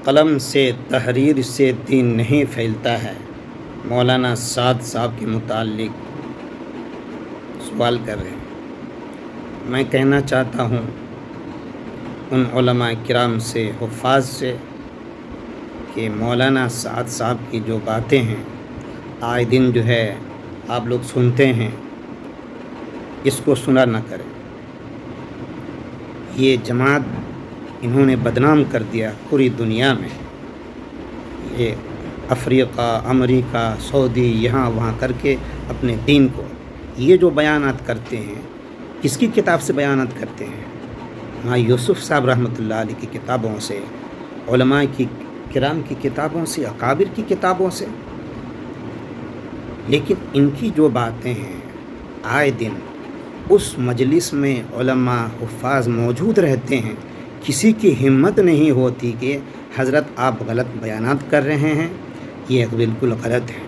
قلم سے تحریر سے دین نہیں پھیلتا ہے۔ مولانا سعد صاحب کے متعلق سوال کر رہے ہیں۔ میں کہنا چاہتا ہوں ان علماء کرام سے، حفاظ سے، کہ مولانا سعد صاحب کی جو باتیں ہیں آئے دن جو ہے آپ لوگ سنتے ہیں، اس کو سنا نہ کریں۔ یہ جماعت انہوں نے بدنام کر دیا پوری دنیا میں۔ یہ افریقہ، امریکہ، سعودی، یہاں وہاں کر کے اپنے دین کو، یہ جو بیانات کرتے ہیں کس کی کتاب سے بیانات کرتے ہیں؟ ہاں، یوسف صاحب رحمۃ اللہ علیہ کی کتابوں سے، علماء کی کرام کی کتابوں سے، اکابر کی کتابوں سے۔ لیکن ان کی جو باتیں ہیں آئے دن اس مجلس میں علماء حفاظ موجود رہتے ہیں، کسی کی ہمت نہیں ہوتی کہ حضرت آپ غلط بیانات کر رہے ہیں، یہ بالکل غلط ہے۔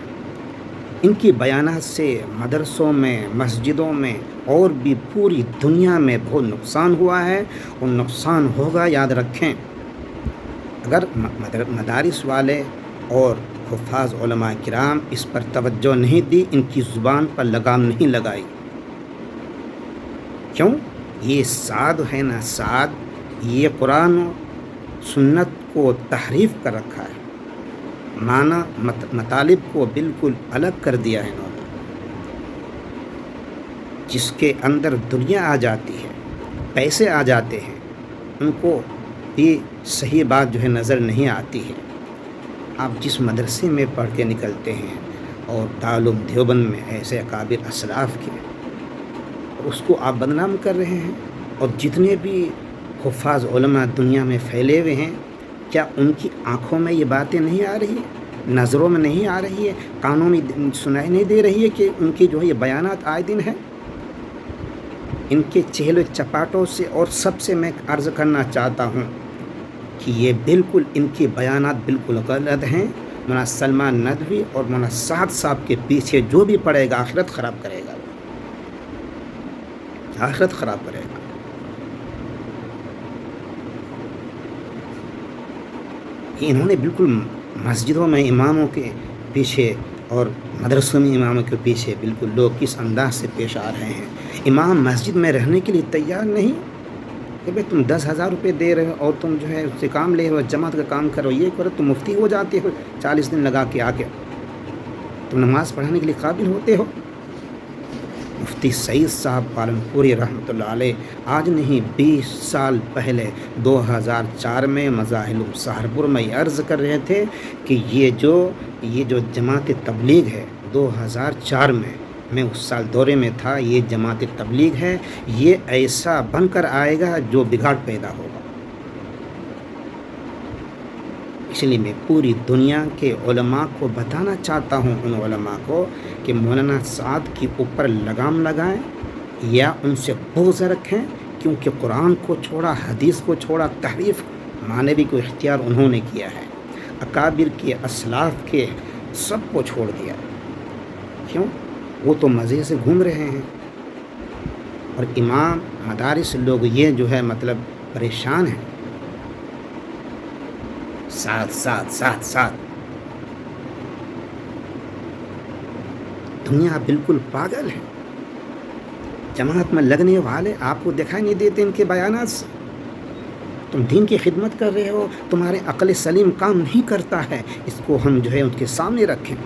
ان کی بیانات سے مدرسوں میں، مسجدوں میں اور بھی پوری دنیا میں بہت نقصان ہوا ہے اور نقصان ہوگا، یاد رکھیں۔ اگر مدارس والے اور حفاظ علماء کرام اس پر توجہ نہیں دی، ان کی زبان پر لگام نہیں لگائی، کیوں؟ یہ سعد ہے نا، سعد، یہ قرآن و سنت کو تحریف کر رکھا ہے، معنی مطالب کو بالکل الگ کر دیا ہے انہوں نے۔ جس کے اندر دنیا آ جاتی ہے، پیسے آ جاتے ہیں، ان کو یہ صحیح بات جو ہے نظر نہیں آتی ہے۔ آپ جس مدرسے میں پڑھ کے نکلتے ہیں اور دارالعلوم دیوبند میں ایسے اکابر اسلاف کے، اس کو آپ بدنام کر رہے ہیں۔ اور جتنے بھی حفاظ علماء دنیا میں پھیلے ہوئے ہیں، کیا ان کی آنکھوں میں یہ باتیں نہیں آ رہی ہیں، نظروں میں نہیں آ رہی ہے، کانوں میں سنائی نہیں دے رہی ہے کہ ان کی جو ہے یہ بیانات آئے دن ہیں؟ ان کے چہل و چپاٹوں سے اور سب سے میں عرض کرنا چاہتا ہوں کہ یہ بالکل ان کی بیانات بالکل غلط ہیں۔ مولانا سلمان ندوی اور مولانا سعد صاحب کے پیچھے جو بھی پڑے گا آخرت خراب کرے گا، آخرت خراب کرے گا۔ انہوں نے بالکل مسجدوں میں اماموں کے پیچھے اور مدرسوں میں اماموں کے پیچھے بالکل لوگ کس انداز سے پیش آ رہے ہیں۔ امام مسجد میں رہنے کے لیے تیار نہیں کہ بھئی تم 10,000 روپے دے رہے ہو اور تم جو ہے اس سے کام لے رہے ہو، جماعت کا کام کرو، یہ کرو، تم مفتی ہو جاتے ہو 40 دن لگا کے آ کے، تم نماز پڑھانے کے لیے قابل ہوتے ہو۔ مفتی سعید صاحب پالنپوری رحمۃ اللہ علیہ آج نہیں 20 سال پہلے 2004 میں مظاہر سہارنپور میں عرض کر رہے تھے کہ یہ جو جماعت تبلیغ ہے 2004 میں اس سال دورے میں تھا، یہ جماعت تبلیغ ہے، یہ ایسا بن کر آئے گا جو بگاڑ پیدا ہوگا۔ اس لیے میں پوری دنیا کے علماء کو بتانا چاہتا ہوں، ان علماء کو، کہ مولانا سعد کے اوپر لگام لگائیں یا ان سے بغض رکھیں، کیونکہ قرآن کو چھوڑا، حدیث کو چھوڑا، تحریف معنوی کو اختیار انہوں نے کیا ہے، اکابر کے، اسلاف کے، سب کو چھوڑ دیا۔ کیوں؟ وہ تو مزے سے گھوم رہے ہیں، اور امام، مدارس، لوگ یہ جو ہے مطلب پریشان ہیں۔ ساتھ دنیا بالکل پاگل ہے۔ جماعت میں لگنے والے آپ کو دکھائی نہیں دیتے ان کے بیانات سے؟ تم دین کی خدمت کر رہے ہو، تمہارے عقل سلیم کام نہیں کرتا ہے، اس کو ہم جو ہے ان کے سامنے رکھیں۔